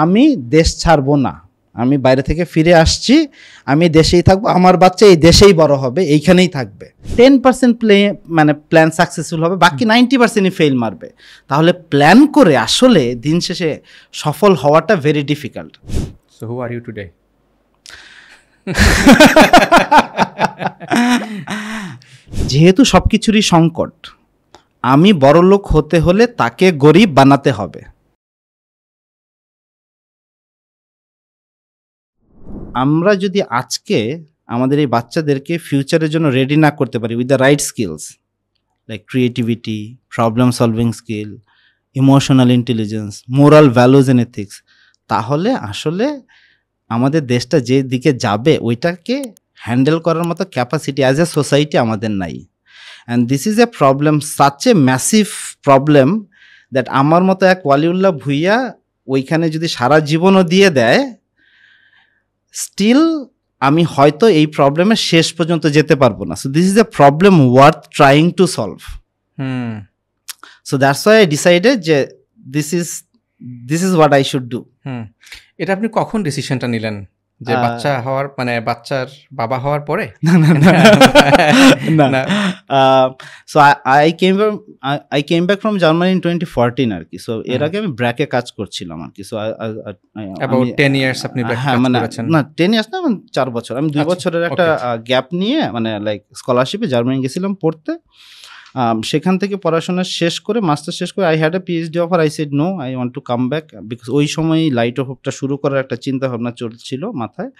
আমি দেশ ছাড়বো না, আমি বাইরে থেকে ফিরে আসছি, আমি দেশেই থাকবো, আমার বাচ্চা এই দেশেই বড় হবে, এইখানেই থাকবে। 10% প্ল্যান সাকসেসফুল হবে, বাকি 90%ই ফেল মারবে। তাহলে প্ল্যান করে আসলে দিন শেষে সফল হওয়াটা very difficult. So who are you today? যেহেতু সবকিছুরই সংকট, আমি বড়লোক হতে হলে তাকে গরিব বানাতে হবে। আমরা যদি আজকে আমাদের এই বাচ্চাদেরকে ফিউচারের জন্য রেডি না করতে পারি with the right skills like creativity, problem solving skill, emotional intelligence, moral values and ethics, তাহলে আসলে আমাদের দেশটা যে দিকে যাবে ওইটাকে হ্যান্ডেল করার মতো ক্যাপাসিটি অ্যাজ এ সোসাইটি আমাদের নাই। And this is a problem, such a massive problem that আমার মতো এক ওয়ালিউল্লাহ ভুইয়া ওইখানে যদি সারা জীবনও দিয়ে দেয়, স্টিল আমি হয়তো এই প্রবলেমের শেষ পর্যন্ত যেতে পারবো না। So this is a problem worth trying to solve. So that's why I decided যে this is what I should do. এটা আপনি কখন ডিসিশনটা নিলেন যে বাচ্চা হওয়ার বাচ্চার বাবা হওয়ার পরে? না, so I came back from Germany in 2014 আর কি। সো এর আগে আমি ব্র্যাকে কাজ করছিলাম আর কি। সো অ্যাবাউট 10 ইয়ার্স আপনি ব্র্যাকে কাজ করেছেন? না 10 ইয়ার্স না, 4 বছর। আমি 2 বছরের একটা গ্যাপ নিয়ে লাইক স্কলারশিপে জার্মানি গেছিলাম পড়তে। সেখান থেকে পড়াশোনা শেষ করে, মাস্টার শেষ করে, I had a PhD offer. I said no, I want to come back, because ওই সময়ই লাইট অফ হোপটা শুরু করার একটা চিন্তা ভাবনা চলছিল মাথায়।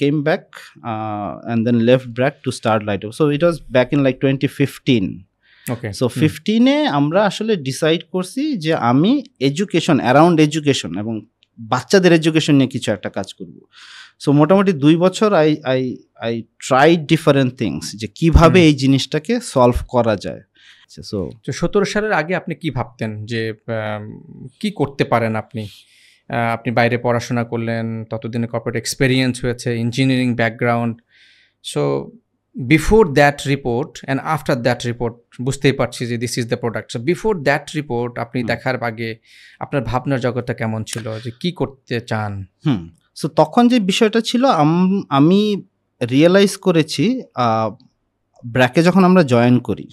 Came back and then left BRAC to start light off. So it was back in like 2015। So 15-এ আমরা আসলে ডিসাইড করছি যে আমি এডুকেশন, অ্যারাউন্ড এডুকেশন এবং বাচ্চাদের এডুকেশন নিয়ে কিছু একটা কাজ করব। সো মোটামুটি 2 বছর আই ট্রাই ডিফারেন্ট থিংস যে কিভাবে এই জিনিসটাকে সলভ করা যায়। সো 17 সালের আগে আপনি কি ভাবতেন যে কি করতে পারেন আপনি? আপনি বাইরে পড়াশোনা করলেন, ততদিনে কর্পোরেট এক্সপেরিয়েন্স হয়েছে, engineering background. So before that report and after that report বুঝতেই পারছি যে this is the product. So before that report আপনি দেখার আগে আপনার ভাবনার জগৎটা কেমন ছিল, যে কি করতে চান? সো তখন যে বিষয়টা ছিল, আমি রিয়েলাইজ করেছি ব্র্যাকে যখন আমরা জয়েন করি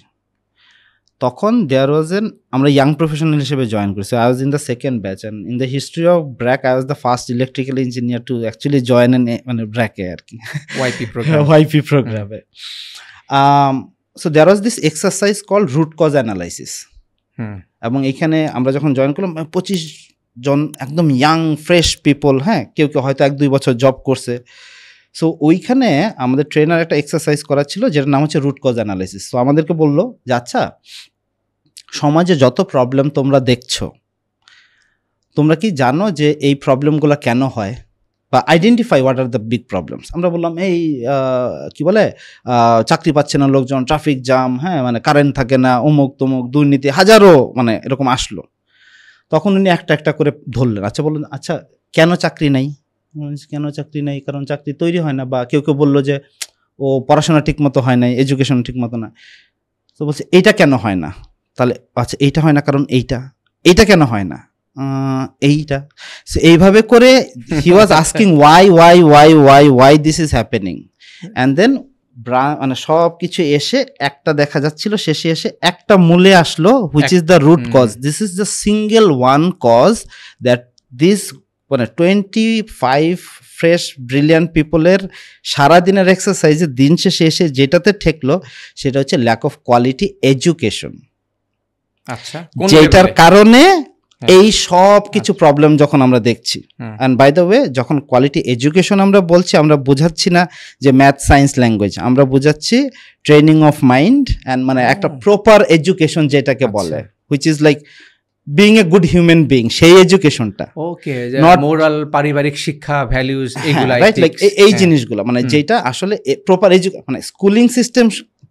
তখন দেয়ার ওয়াজ আমরা ইয়াং প্রফেশনাল হিসেবে জয়েন করি। So I was in the second batch, and in the history of BRAC I was the first electrical engineer to actually join ব্র্যাকে আর কি, ওয়াইপি প্রোগ্রামে। So there was this exercise called root cause analysis. এবং এইখানে আমরা যখন join করলাম 25 জন একদম ইয়াং ফ্রেশ পিপল, হ্যাঁ, কেউ কেউ হয়তো 1-2 বছর জব করছে। সো ওইখানে আমাদের ট্রেনার একটা এক্সারসাইজ করা ছিল যেটার নাম হচ্ছে রুট কজ অ্যানালাইসিস। সো আমাদেরকে বললো যে আচ্ছা, সমাজে যত প্রবলেম তোমরা দেখছো, তোমরা কি জানো যে এই প্রবলেমগুলো কেন হয়, বা identify what are the big problems. আমরা বললাম এই কি বলে চাকরি পাচ্ছে না লোকজন, ট্রাফিক জ্যাম, হ্যাঁ, কারেন্ট থাকে না, অমুক তমুক, দুর্নীতি, হাজারো এরকম আসলো। তখন উনি একটা একটা করে ধরলেন। আচ্ছা বললেন, আচ্ছা কেন চাকরি নাই? কেন চাকরি নাই? কারণ চাকরি তৈরি হয় না। বা কেউ কেউ বললো যে ও পড়াশোনা ঠিক মতো হয় নাই, এডুকেশন ঠিক মতো না। তো বলছে এইটা কেন হয় না? তাহলে আচ্ছা এইটা হয় না কারণ এইটা কেন হয় না? এইটা। সো এইভাবে করে he was asking why this is happening. And then সব কিছু এসে একটা দেখা যাচ্ছিল, শেষে এসে একটা মূলে আসলো, which is the root cause. This is the single one cause that this 25 fresh brilliant পিপলের সারাদিনের এক্সারসাইজে দিন শেষে এসে যেটাতে ঠেকলো সেটা হচ্ছে ল্যাক অফ কোয়ালিটি এডুকেশন। আচ্ছা, যেটার কারণে এই সব কিছু প্রবলেম যখন আমরা দেখছি। অ্যান্ড বাই দ্য ওয়ে, যখন কোয়ালিটি এডুকেশন আমরা বলছি, আমরা বোঝাচ্ছি না যে ম্যাথ সায়েন্স ল্যাঙ্গুয়েজ, আমরা বোঝাচ্ছি ট্রেনিং অফ মাইন্ড অ্যান্ড একটা প্রপার এডুকেশন যেটাকে বলে, which is like being a good human being, সেই এডুকেশনটা। ওকে, মোরাল, পারিবারিক শিক্ষা, ভ্যালুজ, এগুলা, রাইট, লাইক এই জিনিসগুলো যেটা আসলে প্রপার স্কুলিং সিস্টেম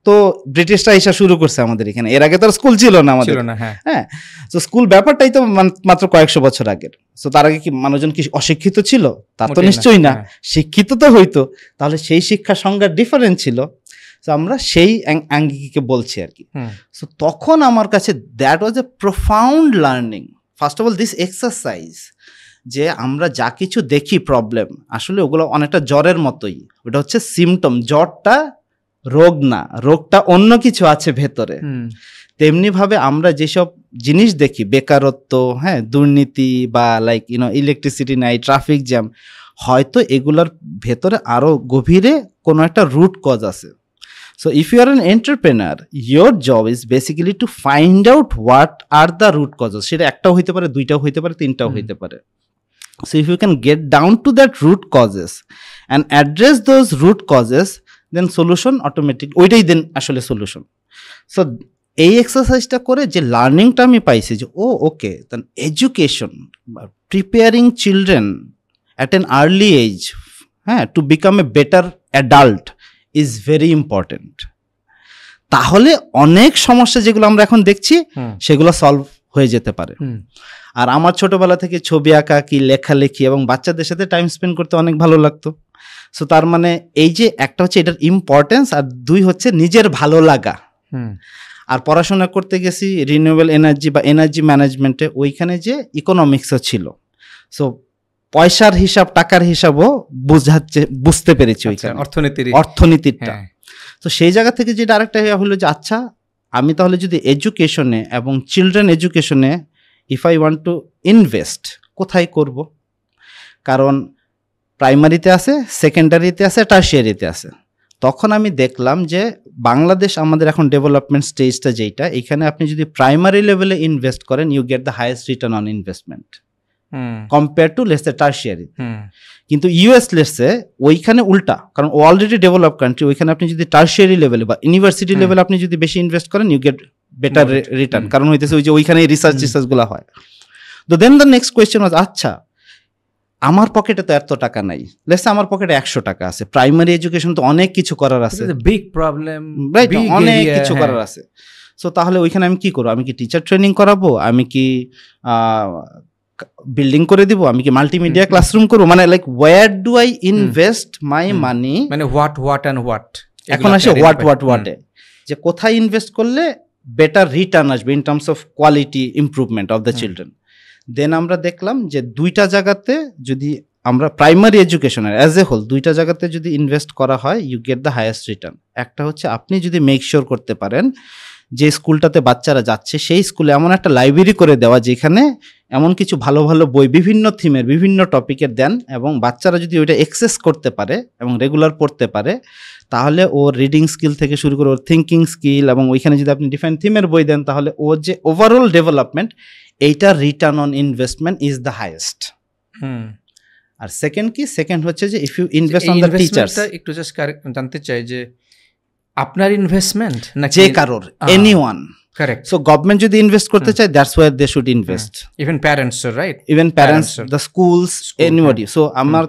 তো ব্রিটিশরা এসে শুরু করছে আমাদের এখানে। এর আগে তো স্কুল ছিল না আমাদের, হ্যাঁ। তো স্কুল ব্যাপারটাই তো মাত্র কয়েকশো বছর আগের। তো তার আগে কি মানুষজন কি অশিক্ষিত ছিল? তা তো নিশ্চয়ই না, শিক্ষিত তো হইতো। তাহলে সেই শিক্ষার সংজ্ঞা ডিফারেন্ট ছিল। তো আমরা সেই আঙ্গিকে বলছি আর কি। সো তখন আমার কাছে that was A profound learning. First of all this exercise যে আমরা যা কিছু দেখি প্রবলেম, আসলে ওগুলো অনেকটা জ্বরের মতোই। ওটা হচ্ছে সিমটম, জ্বরটা রোগ না, রোগটা অন্য কিছু আছে ভেতরে। তেমনিভাবে আমরা যেসব জিনিস দেখি, বেকারত্ব, হ্যাঁ, দুর্নীতি বা লাইক ইলেকট্রিসিটি নাই, ট্রাফিক জ্যাম, হয়তো এগুলোর ভেতরে আরো গভীরে কোনো একটা রুট কজ আছে। So if you are an entrepreneur, your job is basically to find out what are the root causes. সেটা একটাও হইতে পারে, দুইটাও হইতে পারে, তিনটাও হইতে পারে। So if you can get down to that root causes and address those root causes, then solution automatic, ওইটাই দেন আসলে solution. So এই এক্সারসাইজটা করে যে লার্নিংটা আমি পাইছি যে okay, then education, preparing children at an early age, হ্যাঁ, to become a better adult is very important. তাহলে অনেক সমস্যা যেগুলো আমরা এখন দেখছি সেগুলো সলভ হয়ে যেতে পারে। আর আমার ছোটবেলা থেকে ছবি আঁকা কি লেখালেখি এবং বাচ্চাদের সাথে টাইম স্পেন্ড করতে অনেক ভালো লাগতো। সো তার মানে এই যে একটা হচ্ছে এটার ইম্পর্টেন্স, আর দুই হচ্ছে নিজের ভালো লাগা। আর পড়াশোনা করতে গেছি রিনিউয়েবল এনার্জি বা এনার্জি ম্যানেজমেন্টে, ওইখানে যে ইকোনমিক্সও ছিল। সো পয়সার হিসাব, টাকার হিসাবও বুঝতে পেরেছি ওইখানে, অর্থনীতিটা। তো সেই জায়গা থেকে যেটা আরেকটা হলো যে আচ্ছা, আমি তাহলে যদি এডুকেশনে এবং চিলড্রেন এডুকেশনে if I want to invest, কোথায় করব? কারণ প্রাইমারিতে আছে, সেকেন্ডারিতে আছে, টারশিয়ারিতে আছে। তখন আমি দেখলাম যে বাংলাদেশ আমাদের এখন ডেভেলপমেন্ট স্টেজটা যেটা, এখানে আপনি যদি প্রাইমারি লেভেলে ইনভেস্ট করেন, you get the highest return on investment compare to let's say tertiary. কিন্তু ইউএস লেটসে ওইখানে উল্টা, কারণ অলরেডি ডেভেলপ কান্ট্রি, ওইখানে আপনি যদি টারশিয়ারি লেভেলে বা ইউনিভার্সিটি লেভেলে আপনি যদি বেশি ইনভেস্ট করেন, ইউ গেট বেটার রিটার্ন, কারণ হইতেছে ওই যে ওইখানে রিসার্চগুলো হয়। তো দেন দ্য নেক্সট কোয়েশ্চেন ওয়াজ, আচ্ছা আমার পকেটে তো এত টাকা নাই, লেটস সে আমার পকেটে 100 টাকা আছে, প্রাইমারি এডুকেশন তো অনেক কিছু করার আছে, বিগ প্রবলেম, রাইট, অনেক কিছু করার আছে। সো তাহলে ওইখানে আমি কি করবো? আমি কি টিচার ট্রেনিং করাবো? আমি কি বিল্ডিং করে দিব? আমি কি মাল্টিমিডিয়া ক্লাসরুম করবো? মানে like where do I invest my money? মানে হোয়াট অ্যান্ড হোয়াট, এখন আসে হোয়াটে, যে কোথায় ইনভেস্ট করলে বেটার রিটার্ন আসবে in terms of quality improvement of the children. Then আমরা দেখলাম যে দুইটা জায়গাতে যদি আমরা প্রাইমারি এডুকেশনের অ্যাজ এ হোল দুইটা জায়গাতে যদি ইনভেস্ট করা হয়, you get the highest return. একটা হচ্ছে আপনি যদি মেক শিওর করতে পারেন যে স্কুলটাতে বাচ্চারা যাচ্ছে সেই স্কুলে এমন একটা লাইব্রেরি করে দেওয়া যেখানে এমন কিছু ভালো ভালো বই বিভিন্ন থিমের বিভিন্ন টপিকের দেন, এবং বাচ্চারা যদি ওইটা অ্যাক্সেস করতে পারে এবং রেগুলার পড়তে পারে, তাহলে ওর রিডিং স্কিল থেকে শুরু করে ওর থিঙ্কিং স্কিল, এবং ওইখানে যদি আপনি ডিফারেন্ট থিমের বই দেন, তাহলে ওর যে ওভারঅল ডেভেলপমেন্ট, এইটার return on investment is the highest. আর সেকেন্ড হচ্ছে যে if you invest on the teachers, একটু জাস্ট জানতে চাই যে আপনার ইনভেস্টমেন্ট না যে কারোর, এনিওয়ান, কারেক্ট। সো গভর্নমেন্ট যদি ইনভেস্ট করতে চায়, that's where they should invest, even parents, right, even parents, the schools, anybody. So আমার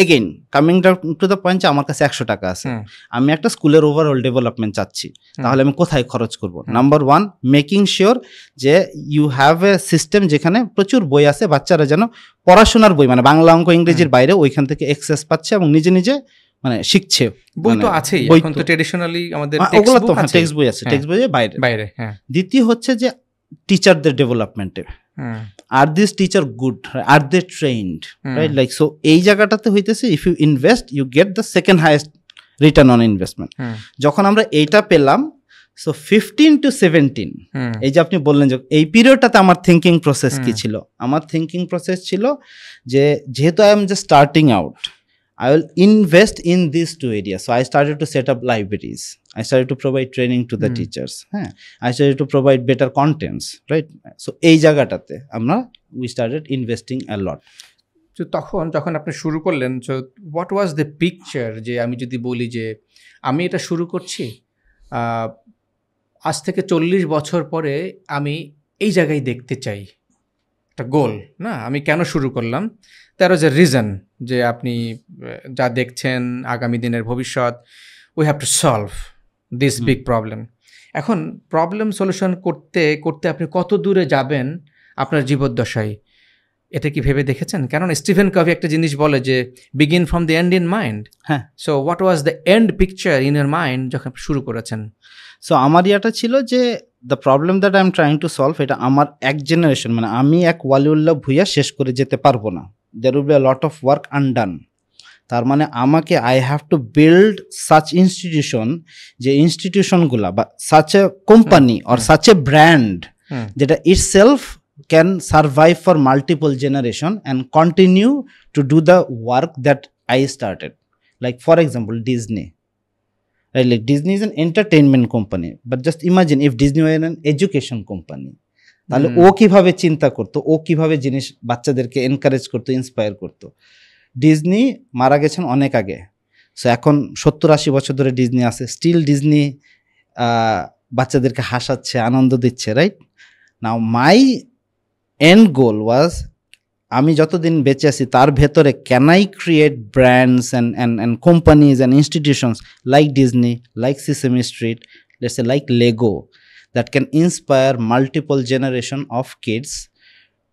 again coming down to the point যে আমার কাছে 100 টাকা আছে, আমি একটা স্কুলের ওভারঅল ডেভেলপমেন্ট চাচ্ছি, তাহলে আমি কোথায় খরচ করব? নাম্বার 1, মেকিং শিওর যে ইউ হ্যাভ এ সিস্টেম যেখানে প্রচুর বই আছে, বাচ্চারা যেন পড়াশোনার বই, মানে বাংলা, অঙ্ক, ইংরেজির বাইরে ওইখান থেকে অ্যাক্সেস পাচ্ছে এবং নিজে নিজে মানে শিখছে। বই তো আছেই, এখন তো ট্র্যাডিশনালি আমাদের ওগুলো তো টেক্সট বই আছে, টেক্সট বইয়ের বাইরে। দ্বিতীয় হচ্ছে যে টিচারদের ডেভেলপমেন্টে, are this teacher good, are they trained, right, like so এই জায়গাটাতে হইতেছে if you invest you get the second highest return on investment. যখন আমরা এইটা পেলাম, সো 15 to 17, এই যে আপনি বললেন যে এই পিরিয়ডটাতে আমার থিঙ্কিং প্রসেস কি ছিল? আমার থিঙ্কিং প্রসেস ছিল যে যেহেতু I am just starting out, I will invest in these two areas. So I started to set up libraries. I started to provide training to the teachers. I started to provide better contents, right? So এই জায়গাটাতে আমরা we started investing a lot. তো তখন যখন আপনি শুরু করলেন, so what was the picture? যে আমি যদি বলি যে আমি এটা শুরু করছি, আজ থেকে 40 বছর পরে আমি এই জায়গায় দেখতে চাই, একটা গোল না, আমি কেন শুরু করলাম, তার যে রিজন যে আপনি যা দেখছেন আগামী দিনের ভবিষ্যৎ, we have to solve this big problem. এখন প্রবলেম সলিউশন করতে করতে আপনি কত দূরে যাবেন আপনার জীবদ্দশায়, এটা কি ভেবে দেখেছেন? কারণ স্টিফেন কভি একটা জিনিস বলে যে begin from the end in mind. হ্যাঁ, so what was the end picture in your mind যখন শুরু করেছেন? সো আমার ইয়াটা ছিল যে the problem that I am trying to solve, এটা আমার এক জেনারেশন, মানে আমি এক ওয়ালিউল্লাহ ভুইয়া শেষ করে যেতে পারবো না, there will be a lot of work undone. তার মানে আমাকে I have to build such institution, যে ইনস্টিটিউশনগুলা বা such a company or such a brand যেটা itself can survive for multiple generation and continue to do the work that I started. Like for example Disney, right? Like Disney is an entertainment company, but just imagine if Disney were an education company. তাহলে ও কিভাবে চিন্তা করতো, ও কিভাবে জিনিস বাচ্চাদেরকে encourage করতো, inspire করতো. Disney মারা গেছেন অনেক আগে, সো এখন 70-80 বছর ধরে ডিজনি আছে, স্টিল ডিজনি বাচ্চাদেরকে হাসাচ্ছে, আনন্দ দিচ্ছে, রাইট? নাও মাই এন্ড গোল ওয়াজ, আমি যতদিন বেঁচে আছি তার ভেতরে can I create brands and companies and institutions like Disney, like sesame street, let's say like Lego, that can inspire multiple generation of kids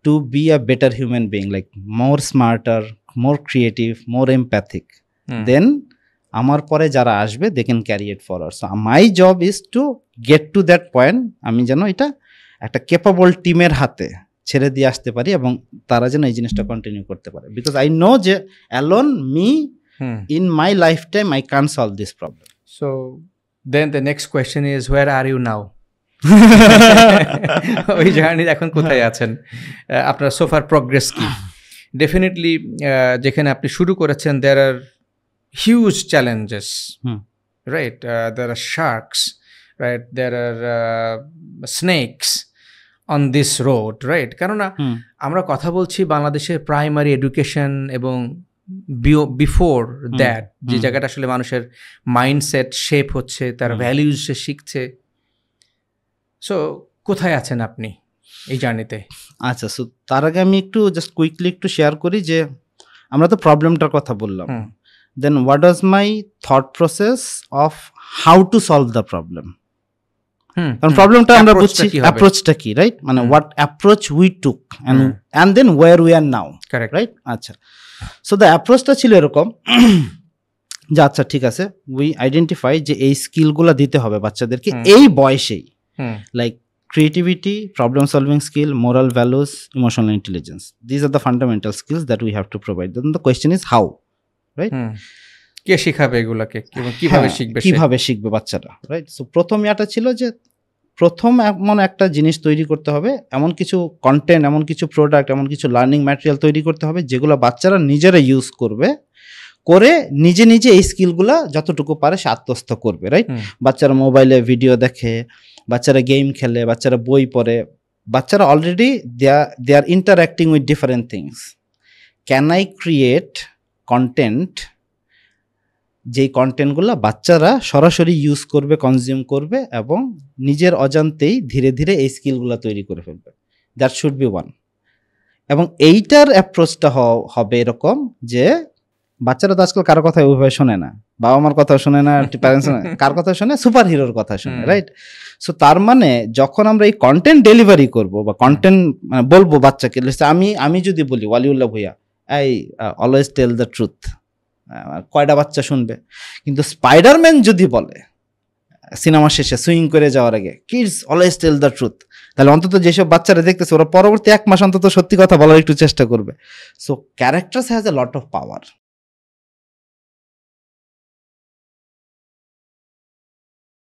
to be a better human being, like more smarter, more creative, more empathic. Then আমার পরে যারা আসবে they can carry it forward. So my job is to get to that point, আমি যেন এটা একটা capable টিমের হাতে ছেড়ে দিয়ে আসতে পারি এবং তারা যেন এই জিনিসটা কন্টিনিউ করতে পারে, বিকজ আই নো যে alone me in my life time I can solve this problem. So then the next question is where are you now? ওই জার্নি এখন কোথায় আছেন, আপনার সোফার প্রোগ্রেস কি? ডেফিনেটলি যেখানে আপনি শুরু করেছেন there are huge challenges, right? There are sharks, right? There are snakes on this road, right? কেননা আমরা কথা বলছি বাংলাদেশের প্রাইমারি এডুকেশন এবং বিফোর দ্যাট যে জায়গাটা আসলে মানুষের মাইন্ডসেট শেপ হচ্ছে, তার ভ্যালিউজ সে শিখছে। সো কোথায় আছেন আপনি এই জার্নিতে? আচ্ছা, সো তার আগে আমি একটু জাস্ট কুইকলি একটু শেয়ার করি যে আমরা তো প্রবলেমটার কথা বললাম, then what was my thought process of how to solve the problem. কারণ প্রবলেমটা আমরা বুঝছি, অ্যাপ্রোচটা কি, রাইট? মানে what approach we took and then where we are now, right? আচ্ছা, সো দ্য অ্যাপ্রোচটা ছিল এরকম যে আচ্ছা ঠিক আছে, উই আইডেন্টিফাই যে এই স্কিলগুলো দিতে হবে বাচ্চাদেরকে এই বয়সেই, like creativity, problem solving skill, moral values, emotional intelligence. These are the fundamental skills that we have to provide. Then the question is how, right? কে শিখাবে এগুলাকে, কিভাবে শিখবে, কিভাবে শিখবে বাচ্চারা, রাইট? সো প্রথম ইয়াটা ছিল যে প্রথম এমন একটা জিনিস তৈরি করতে হবে, এমন কিছু কন্টেন্ট, এমন কিছু প্রোডাক্ট, এমন কিছু লার্নিং ম্যাটেরিয়াল তৈরি করতে হবে যেগুলো বাচ্চারা নিজেরা ইউজ করবে, করে নিজে নিজে এই স্কিলগুলা যতটুকু পারে সে আত্মস্থ করবে, রাইট? বাচ্চারা মোবাইলে ভিডিও দেখে, বাচ্চারা গেম খেলে, বাচ্চারা বই পড়ে, বাচ্চারা already they are interacting with different things. Can I create content, যেই কন্টেন্টগুলো বাচ্চারা সরাসরি ইউজ করবে, কনজিউম করবে এবং নিজের অজান্তেই ধীরে ধীরে এই স্কিলগুলো তৈরি করে ফেলবে? That should be one. এবং এইটার অ্যাপ্রোচটা হবে এরকম যে বাচ্চারা তো আজকাল কারো কথা ওইভাবে শোনে না, বাবা মার কথা শোনে না, প্যারেন্টস কার কথা শোনে, সুপার হিরোর কথা শোনে, রাইট? সো তার মানে যখন আমরা এই কন্টেন্ট ডেলিভারি করব বা কন্টেন্ট মানে বলবো বাচ্চাকে, আমি যদি বলি Waliullah Bhuiyan I always tell the truth, কয়টা বাচ্চা শুনবে? কিন্তু স্পাইডারম্যান যদি বলে সিনেমা শেষে সুইং করে যাওয়ার আগে, kids always tell the truth, তাহলে অন্তত যেসব বাচ্চারা দেখতেছে ওরা পরবর্তী 1 মাস অন্তত সত্যি কথা বলার একটু চেষ্টা করবে। So characters has a lot of power,